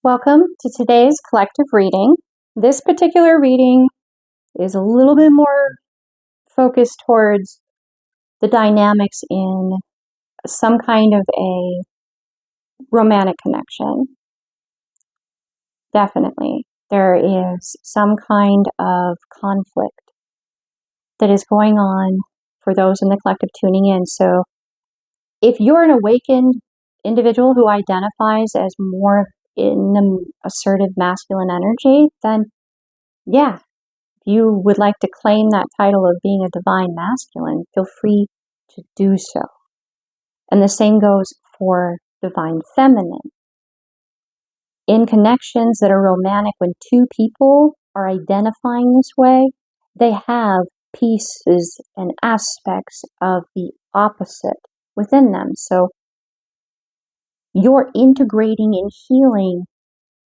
Welcome to today's collective reading. This particular reading is a little bit more focused towards the dynamics in some kind of a romantic connection. Definitely. There is some kind of conflict that is going on for those in the collective tuning in. So if you're an awakened individual who identifies as more in the assertive masculine energy, then yeah, you would like to claim that title of being a divine masculine, feel free to do so. And the same goes for divine feminine. In connections that are romantic, when two people are identifying this way, they have pieces and aspects of the opposite within them. So you're integrating and healing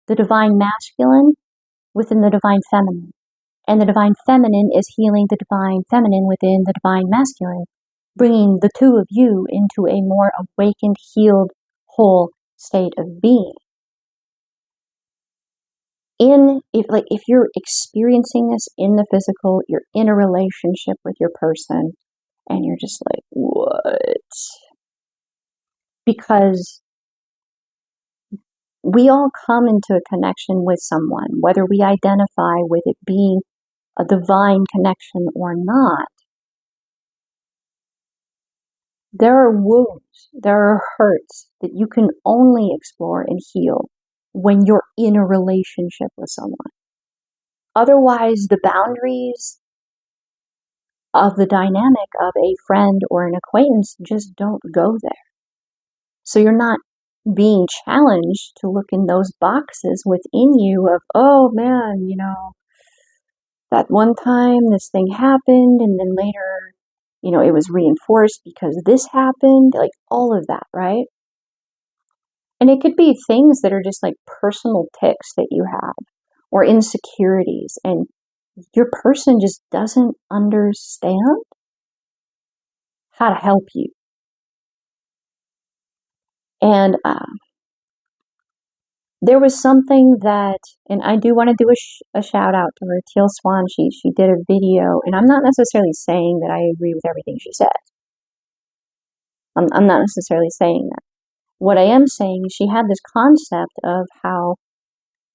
the divine masculine within the divine feminine. And the divine feminine is healing the divine feminine within the divine masculine, bringing the two of you into a more awakened, healed, whole state of being. If you're experiencing this in the physical, you're in a relationship with your person, and you're just like, what? Because we all come into a connection with someone, whether we identify with it being a divine connection or not. There are wounds, there are hurts that you can only explore and heal when you're in a relationship with someone. Otherwise, the boundaries of the dynamic of a friend or an acquaintance just don't go there. So you're not being challenged to look in those boxes within you of, oh man, that one time this thing happened and then later, it was reinforced because this happened, like all of that, right? And it could be things that are just like personal tics that you have or insecurities, and your person just doesn't understand how to help you. And there was something that, and I do want to do a shout out to her, Teal Swan. She did a video, and I'm not necessarily saying that I agree with everything she said. I'm not necessarily saying that. What I am saying is she had this concept of how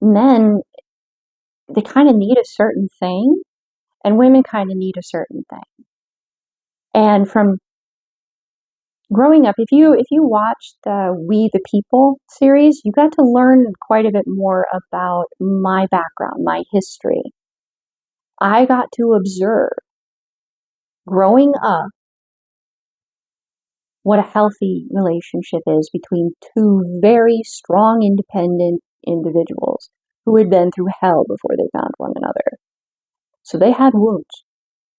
men, they kind of need a certain thing, and women kind of need a certain thing. And from growing up, if you watched the We the People series, you got to learn quite a bit more about my background, my history. I got to observe, growing up, what a healthy relationship is between two very strong, independent individuals who had been through hell before they found one another. So they had wounds,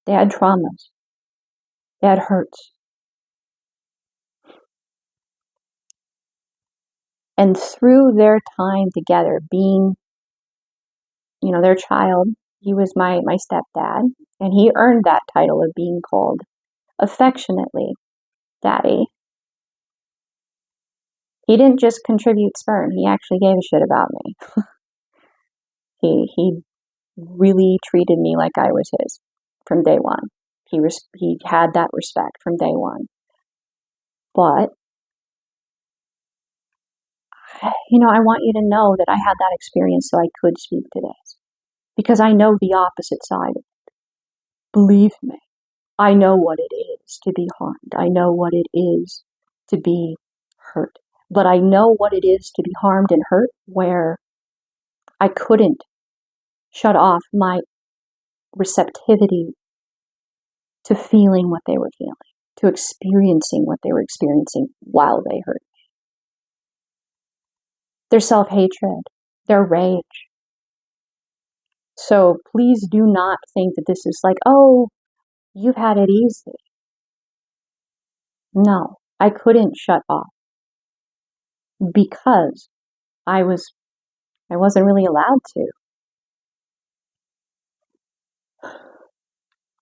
they had traumas, they had hurts. And through their time together, being, their child, he was my stepdad, and he earned that title of being called affectionately Daddy. He didn't just contribute sperm, he actually gave a shit about me. He really treated me like I was his from day one. He had that respect from day one. But, I want you to know that I had that experience so I could speak to this. Because I know the opposite side of it. Believe me, I know what it is to be harmed. I know what it is to be hurt. But I know what it is to be harmed and hurt where I couldn't shut off my receptivity to feeling what they were feeling, to experiencing what they were experiencing while they hurt me. Their self-hatred, their rage. So please do not think that this is like, oh, you've had it easy. No, I couldn't shut off because I wasn't really allowed to.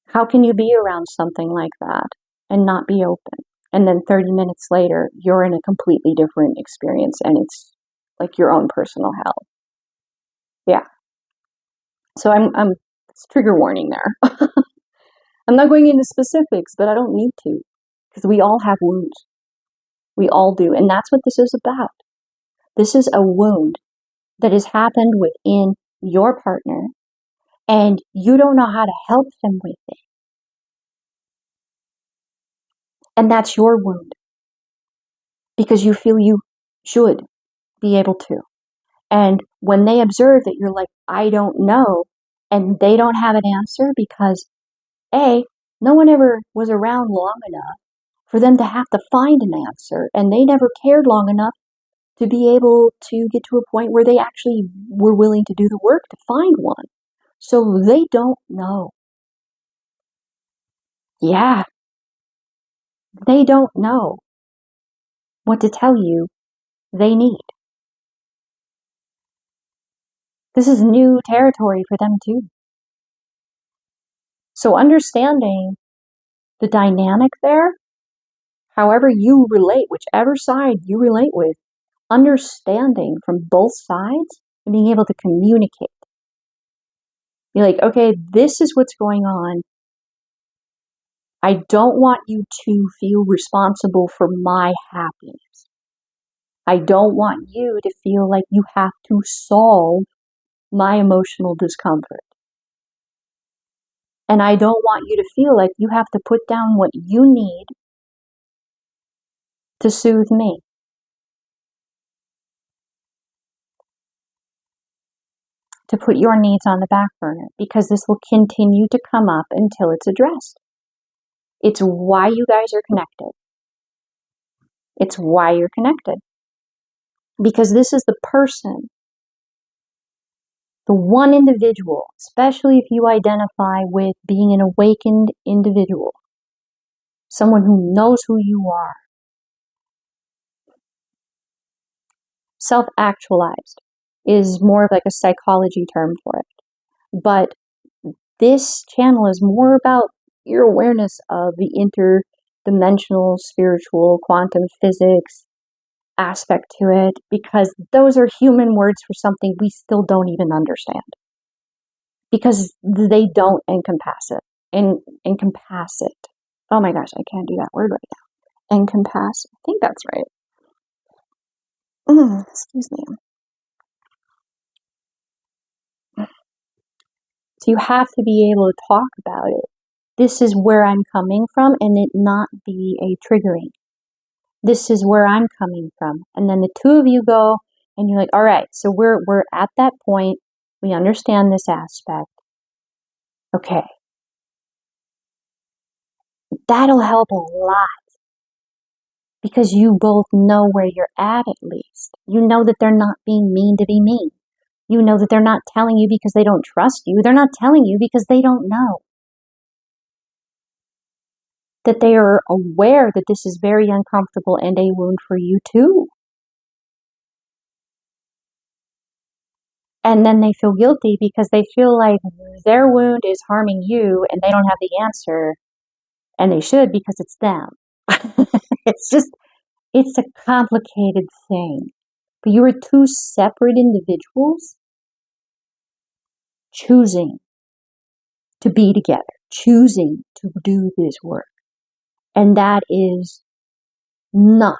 How can you be around something like that and not be open? And then 30 minutes later, you're in a completely different experience and it's like your own personal hell. Yeah. So it's trigger warning there. I'm not going into specifics, but I don't need to, because we all have wounds. We all do. And that's what this is about. This is a wound that has happened within your partner, and you don't know how to help them with it. And that's your wound, because you feel you should be able to. And when they observe that you're like, I don't know, and they don't have an answer because, A, no one ever was around long enough for them to have to find an answer, and they never cared long enough to be able to get to a point where they actually were willing to do the work to find one. So they don't know. Yeah, they don't know what to tell you they need. This is new territory for them too. So understanding the dynamic there, however you relate, whichever side you relate with, understanding from both sides and being able to communicate. You're like, okay, this is what's going on. I don't want you to feel responsible for my happiness. I don't want you to feel like you have to solve my emotional discomfort. And I don't want you to feel like you have to put down what you need to soothe me. To put your needs on the back burner, because this will continue to come up until it's addressed. It's why you guys are connected. It's why you're connected. Because this is the person, the one individual, especially if you identify with being an awakened individual, someone who knows who you are. Self-actualized is more of like a psychology term for it. But this channel is more about your awareness of the interdimensional, spiritual, quantum physics aspect to it, because those are human words for something we still don't even understand. Because they don't encompass it. Encompass it. Oh my gosh, I can't do that word right now. Encompass. I think that's right. Excuse me. So you have to be able to talk about it. This is where I'm coming from, and it not be a triggering. This is where I'm coming from. And then the two of you go, and you're like, all right, so we're at that point. We understand this aspect. Okay. That'll help a lot. Because you both know where you're at least. You know that they're not being mean to be mean. You know that they're not telling you because they don't trust you. They're not telling you because they don't know. That they are aware that this is very uncomfortable and a wound for you too. And then they feel guilty because they feel like their wound is harming you and they don't have the answer. And they should, because it's them. It's a complicated thing. But you are two separate individuals choosing to be together, choosing to do this work. And that is not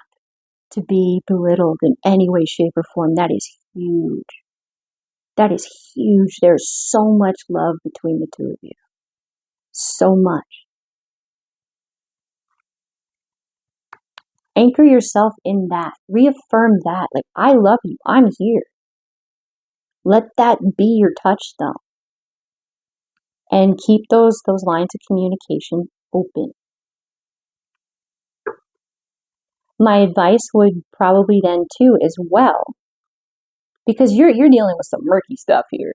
to be belittled in any way, shape, or form. That is huge. That is huge. There's so much love between the two of you. So much. Anchor yourself in that. Reaffirm that. Like, I love you. I'm here. Let that be your touchstone. And keep those lines of communication open. My advice would probably then too as well, because you're dealing with some murky stuff here.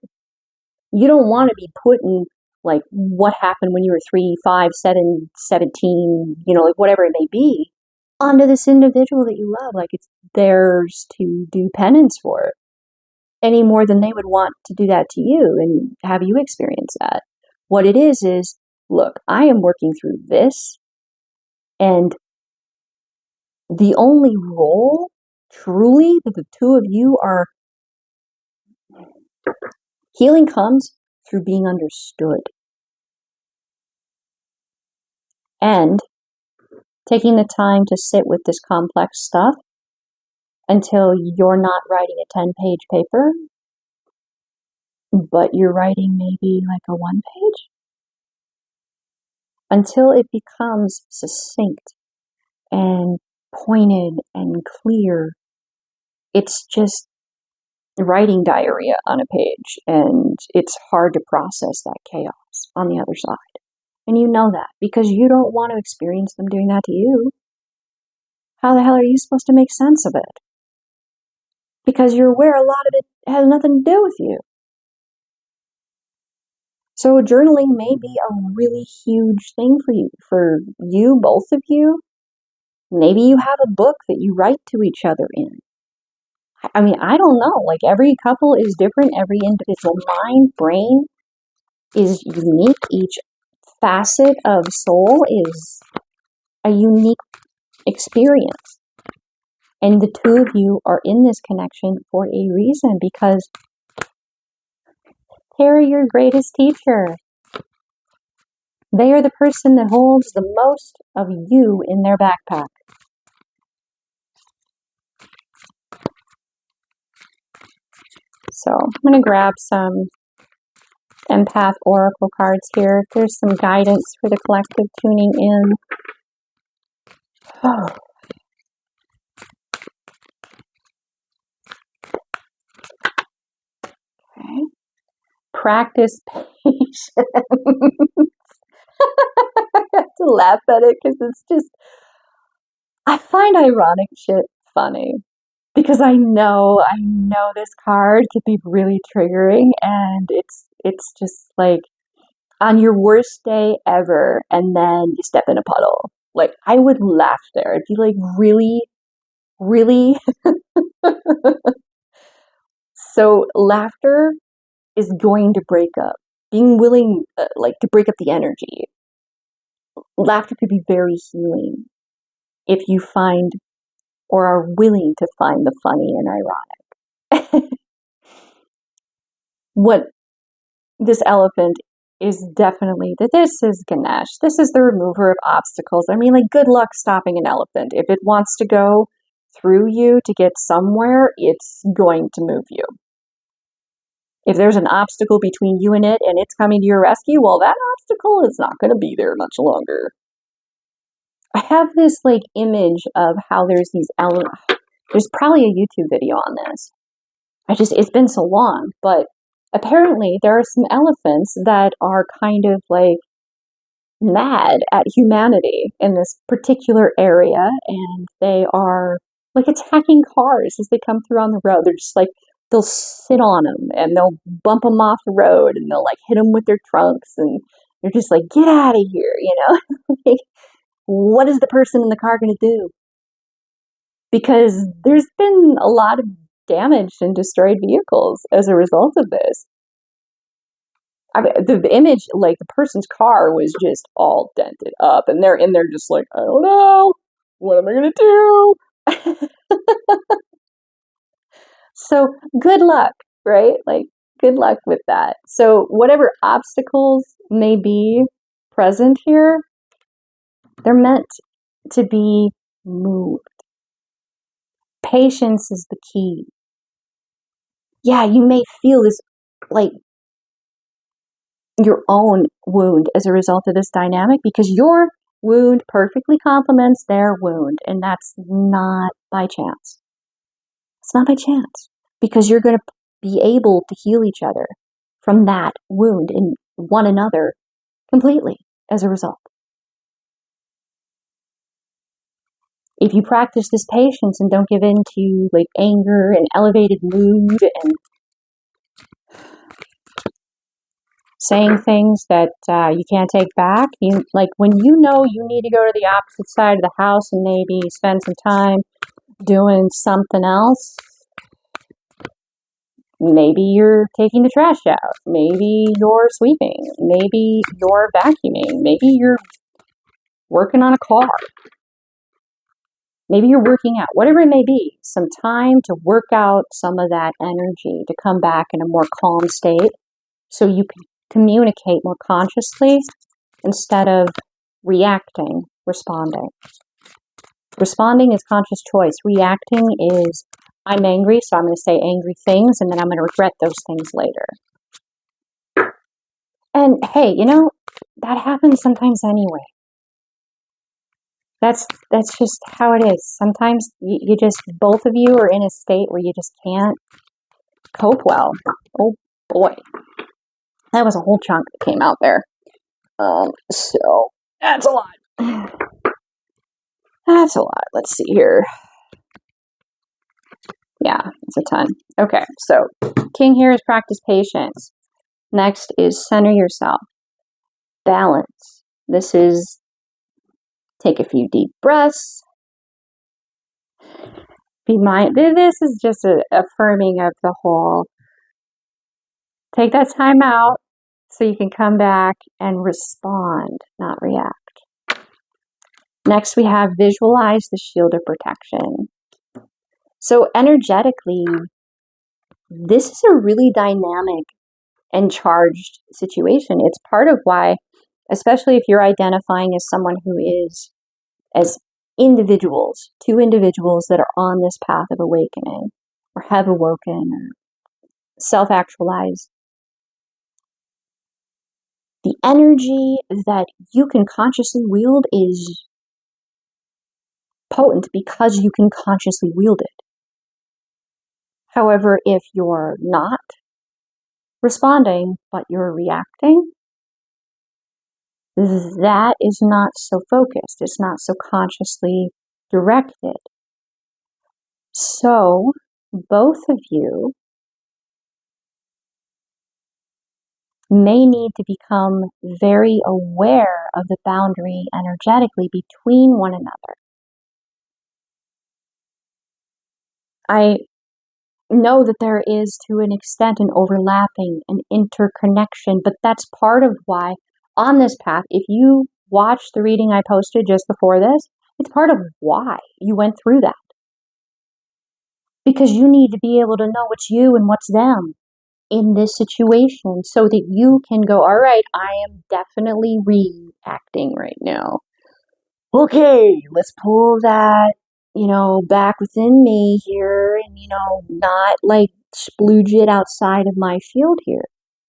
You don't want to be putting like what happened when you were 3, 5, 7, 17, like whatever it may be, onto this individual that you love. Like it's theirs to do penance for, any more than they would want to do that to you and have you experience that. What it is, look, I am working through this, and the only role truly that the two of you are Healing comes through being understood. And taking the time to sit with this complex stuff until you're not writing a 10-page paper, but you're writing maybe like a 1-page, until it becomes succinct and pointed and clear. It's just writing diarrhea on a page, and it's hard to process that chaos on the other side. And you know that because you don't want to experience them doing that to you. How the hell are you supposed to make sense of it? Because you're aware a lot of it has nothing to do with you. So journaling may be a really huge thing for you, both of you. Maybe you have a book that you write to each other in. I mean, I don't know. Like, every couple is different. Every individual mind, brain is unique. Each facet of soul is a unique experience. And the two of you are in this connection for a reason, because they're your greatest teacher. They are the person that holds the most of you in their backpack. So I'm going to grab some empath oracle cards here. There's some guidance for the collective tuning in. Oh. Okay. Practice patience. I have to laugh at it because it's just, I find ironic shit funny. Because I know this card could be really triggering, and it's just like, on your worst day ever, and then you step in a puddle. Like, I would laugh there. I'd be like, really? Really? So laughter is going to break up. Being willing, to break up the energy. Laughter could be very healing if you find or are willing to find the funny and ironic. What this elephant is definitely, that this is Ganesh. This is the remover of obstacles. I mean, like, good luck stopping an elephant. If it wants to go through you to get somewhere, it's going to move you. If there's an obstacle between you and it's coming to your rescue, well, that obstacle is not going to be there much longer. I have this image of how there's these there's probably a YouTube video on this. It's been so long, but apparently there are some elephants that are kind of mad at humanity in this particular area, and they are attacking cars as they come through on the road. They're just they'll sit on them and they'll bump them off the road, and they'll hit them with their trunks, and they're just get out of here, what is the person in the car going to do? Because there's been a lot of damaged and destroyed vehicles as a result of this. I mean, the image, the person's car was just all dented up, and they're in there just I don't know, what am I going to do? So good luck, right? Good luck with that. So whatever obstacles may be present here, they're meant to be moved. Patience is the key. Yeah, you may feel this your own wound as a result of this dynamic, because your wound perfectly complements their wound, and that's not by chance. It's not by chance, because you're going to be able to heal each other from that wound in one another completely as a result. If you practice this patience and don't give in to anger and elevated mood and saying things that you can't take back, when you know you need to go to the opposite side of the house and maybe spend some time doing something else. Maybe you're taking the trash out. Maybe you're sweeping. Maybe you're vacuuming. Maybe you're working on a car. Maybe you're working out. Whatever it may be, some time to work out some of that energy, to come back in a more calm state so you can communicate more consciously instead of reacting, responding. Responding is conscious choice. Reacting is, I'm angry, so I'm going to say angry things, and then I'm going to regret those things later. And hey, you know, that happens sometimes anyway. That's just how it is. Sometimes you just, both of you are in a state where you just can't cope well. Oh boy. That was a whole chunk that came out there. So that's a lot. That's a lot. Let's see here. Yeah, it's a ton. Okay, so King here is practice patience. Next is center yourself. Balance. This is take a few deep breaths. Be mindful. This is just a affirming of the whole. Take that time out so you can come back and respond, not react. Next, we have visualize the shield of protection. So energetically, this is a really dynamic and charged situation. It's part of why, especially if you're identifying as someone who is, as individuals, two individuals that are on this path of awakening, or have awoken, or self-actualized, the energy that you can consciously wield is potent because you can consciously wield it. However, if you're not responding, but you're reacting, that is not so focused. It's not so consciously directed. So, both of you may need to become very aware of the boundary energetically between one another. I know that there is, to an extent, an overlapping, an interconnection, but that's part of why on this path, if you watch the reading I posted just before this, it's part of why you went through that. Because you need to be able to know what's you and what's them in this situation so that you can go, all right, I am definitely reacting right now. Okay, let's pull that, back within me here and, not like splooge it outside of my field here.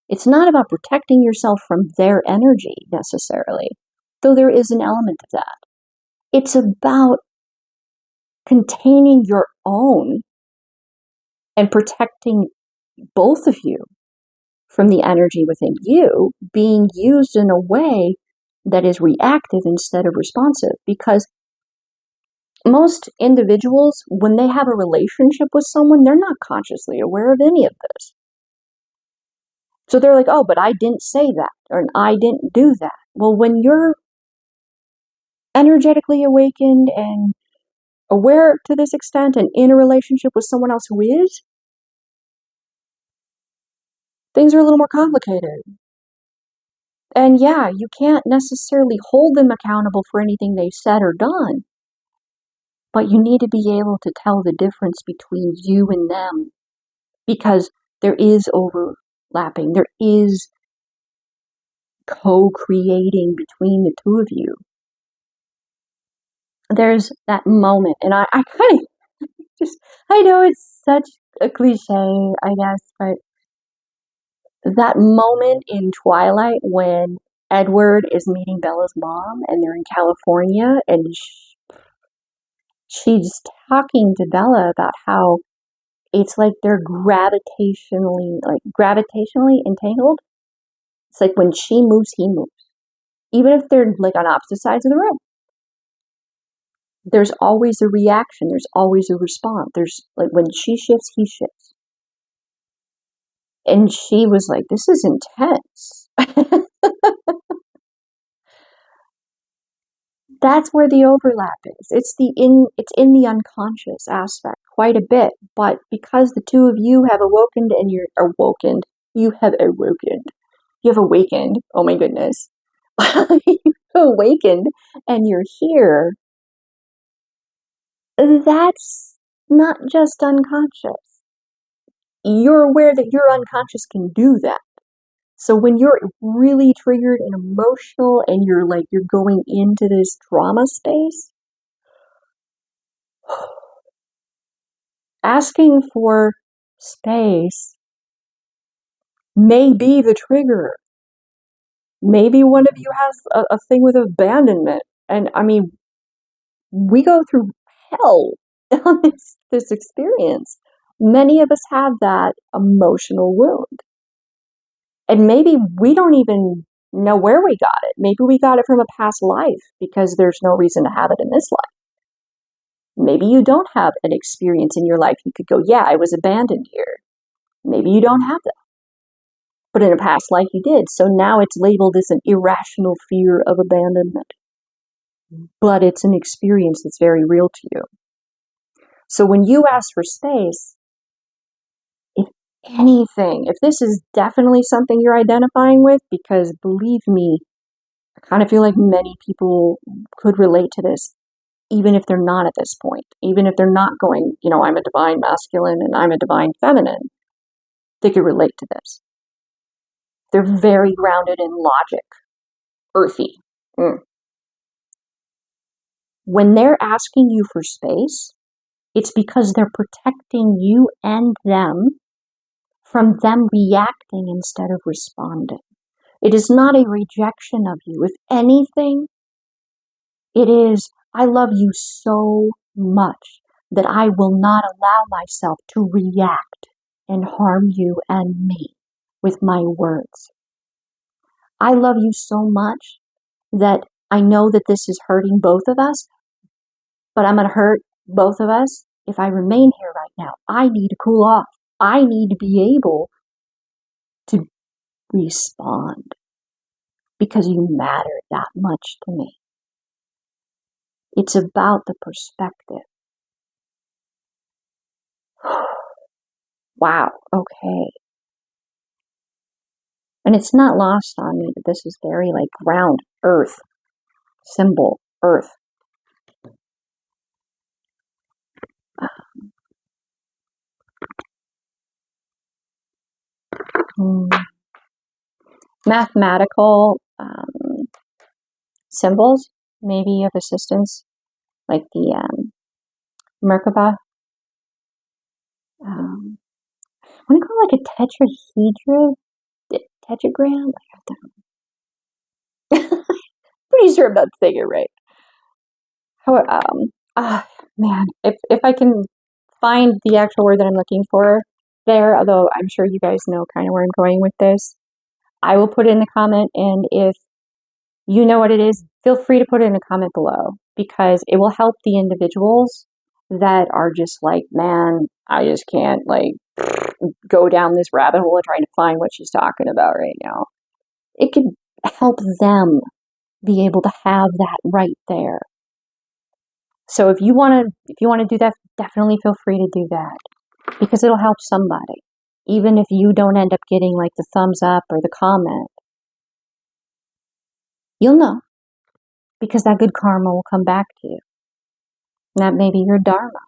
It's not about protecting yourself from their energy necessarily, though there is an element of that. It's about containing your own and protecting both of you from the energy within you being used in a way that is reactive instead of responsive. Because most individuals, when they have a relationship with someone, they're not consciously aware of any of this. So they're like, oh, but I didn't say that, or I didn't do that. Well, when you're energetically awakened and aware to this extent and in a relationship with someone else who is, things are a little more complicated. And yeah, you can't necessarily hold them accountable for anything they've said or done, but you need to be able to tell the difference between you and them, because there is overlapping, there is co-creating between the two of you. There's that moment, and I kind of just, I know it's such a cliche, I guess, but that moment in Twilight when Edward is meeting Bella's mom and they're in California and she's talking to Bella about how it's like they're gravitationally entangled. It's like when she moves, he moves. Even if they're like on opposite sides of the room. There's always a reaction. There's always a response. There's like when she shifts, he shifts. And she was like, this is intense. That's where the overlap is. It's in the unconscious aspect quite a bit. But because the two of you have awoken and you're awoken, you have awoken. You have awakened. Oh my goodness. You've awakened and you're here. That's not just unconscious. You're aware that your unconscious can do that. So when you're really triggered and emotional and you're going into this drama space, asking for space may be the trigger. Maybe one of you has a thing with abandonment. And I mean, we go through hell on this experience. Many of us have that emotional wound. And maybe we don't even know where we got it. Maybe we got it from a past life because there's no reason to have it in this life. Maybe you don't have an experience in your life. You could go, yeah, I was abandoned here. Maybe you don't have that. But in a past life you did. So now it's labeled as an irrational fear of abandonment. But it's an experience that's very real to you. So when you ask for space, if anything, if this is definitely something you're identifying with, because believe me, I kind of feel like many people could relate to this, even if they're not at this point, even if they're not going, I'm a divine masculine and I'm a divine feminine, they could relate to this. They're very grounded in logic, earthy. When they're asking you for space, it's because they're protecting you and them from them reacting instead of responding. It is not a rejection of you. If anything, it is, I love you so much that I will not allow myself to react and harm you and me with my words. I love you so much that I know that this is hurting both of us, but I'm going to hurt both of us if I remain here right now. I need to cool off. I need to be able to respond because you matter that much to me. It's about the perspective. Wow, okay. And it's not lost on me that this is very ground, earth, symbol, earth. Mathematical symbols, maybe of assistance, like the Merkaba. I want to call it a tetragram? Pretty sure I'm not saying it right. Man, if I can find the actual word that I'm looking for there, although I'm sure you guys know kind of where I'm going with this, I will put it in the comment, and if you know what it is, feel free to put it in a comment below, because it will help the individuals that are just like, man, I just can't go down this rabbit hole of trying to find what she's talking about right now. It could help them be able to have that right there. So if you want to do that, definitely feel free to do that, because it'll help somebody. Even if you don't end up getting the thumbs up or the comment, you'll know, because that good karma will come back to you. And that may be your dharma.